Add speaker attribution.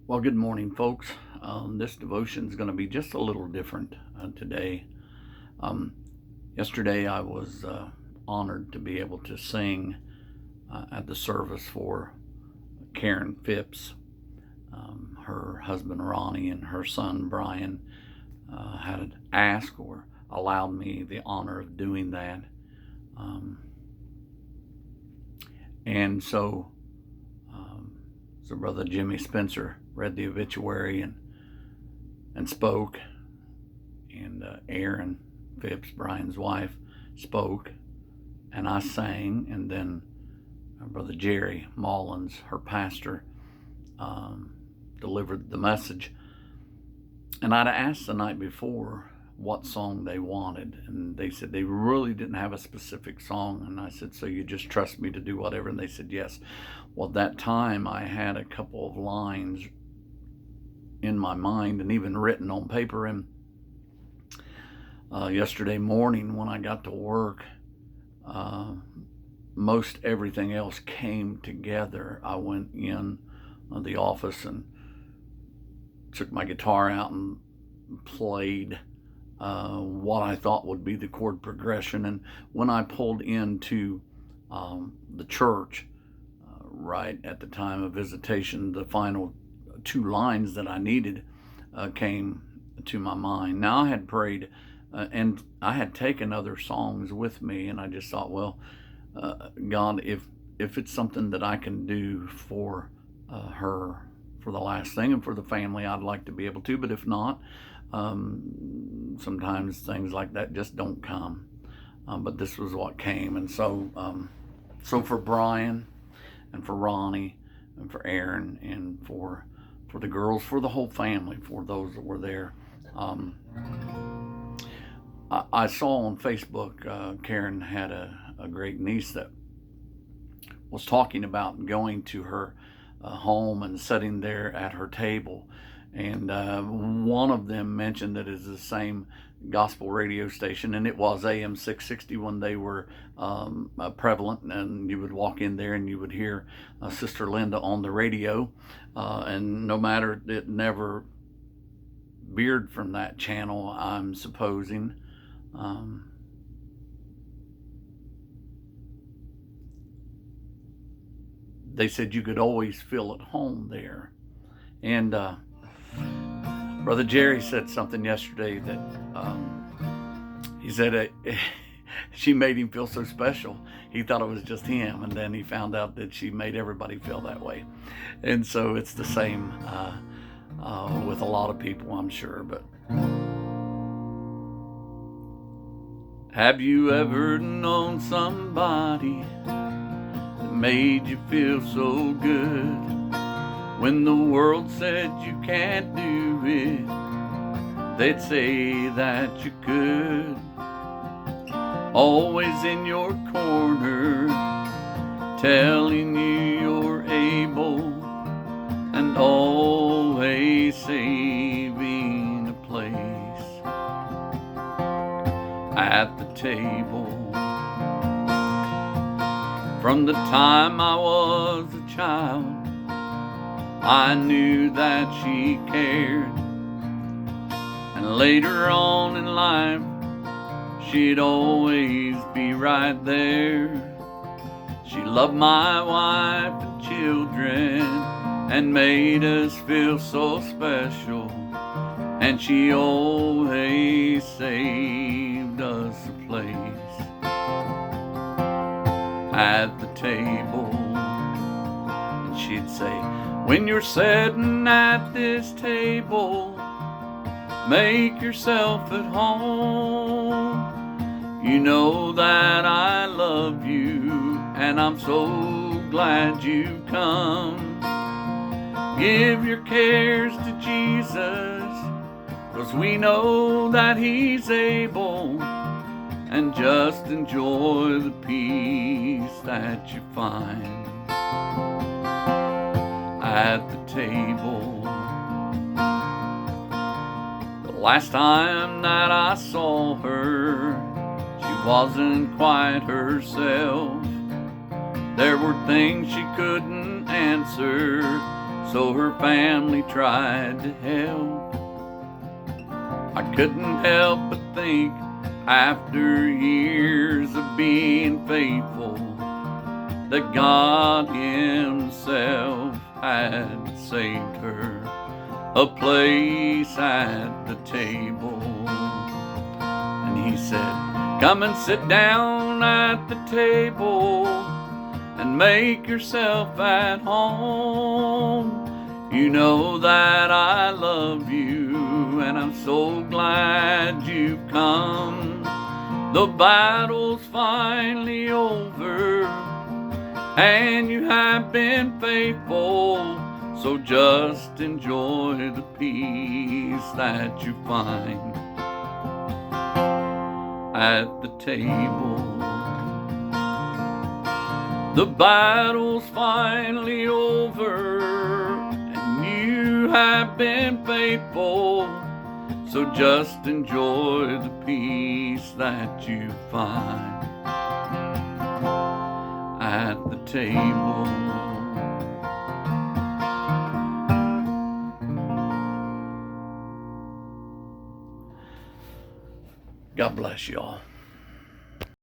Speaker 1: Well, good morning, folks. This devotion is going to be just a little different today. Um, Yesterday, I was honored to be able to sing at the service for Karen Phipps. Her husband Ronnie and her son Brian had asked or allowed me the honor of doing that. Um, and so, so Brother Jimmy Spencer read the obituary and spoke, and Erin Phipps, Brian's wife, spoke, and I sang, and then Brother Jerry Mullins, her pastor, delivered the message. And I'd asked the night before what song they wanted, and they said they really didn't have a specific song. And I said, so you just trust me to do whatever? And they said yes. Well, at that time I had a couple of lines in my mind and even written on paper, and yesterday morning when I got to work, most everything else came together. I went in the office and took my guitar out and played what I thought would be the chord progression. And when I pulled into the church right at the time of visitation, the final two lines that I needed came to my mind. Now, I had prayed and I had taken other songs with me, and I just thought, well, God, if it's something that I can do for her for the last thing and for the family, I'd like to be able to. But if not, sometimes things like that just don't come. But this was what came. And so for Brian and for Ronnie and for Erin and for the girls, for the whole family, for those that were there, I saw on Facebook Karen had a great niece that was talking about going to her home and sitting there at her table. And one of them mentioned that it's the same gospel radio station, and it was AM 660 when they were prevalent. And you would walk in there and you would hear Sister Linda on the radio, and no matter, it never veered from that channel, I'm supposing. They said you could always feel at home there. And Brother Jerry said something yesterday that he said she made him feel so special. He thought it was just him, and then he found out that she made everybody feel that way. And so it's the same with a lot of people, I'm sure. But have you ever known somebody that made you feel so good when the world said you can't do it? They'd say that you could. Always in your corner, telling you you're able, and always saving a place at the table. From the time I was a child, I knew that she cared, and later on in life, she'd always be right there. She loved my wife and children and made us feel so special, and she always saved us a place at the table. And she'd say, when you're sitting at this table, make yourself at home. You know that I love you, and I'm so glad you've come. Give your cares to Jesus, 'cause we know that He's able, and just enjoy the peace that you find at the table. The last time that I saw her, she wasn't quite herself. There were things she couldn't answer, so her family tried to help. I couldn't help but think, after years of being faithful, that God Himself had saved her a place at the table. And He said, "Come and sit down at the table and make yourself at home. You know that I love you, and I'm so glad you've come. The battle's finally over, and you have been faithful, so just enjoy the peace that you find at the table. The battle's finally over, and you have been faithful, so just enjoy the peace that you find at the table." God bless y'all.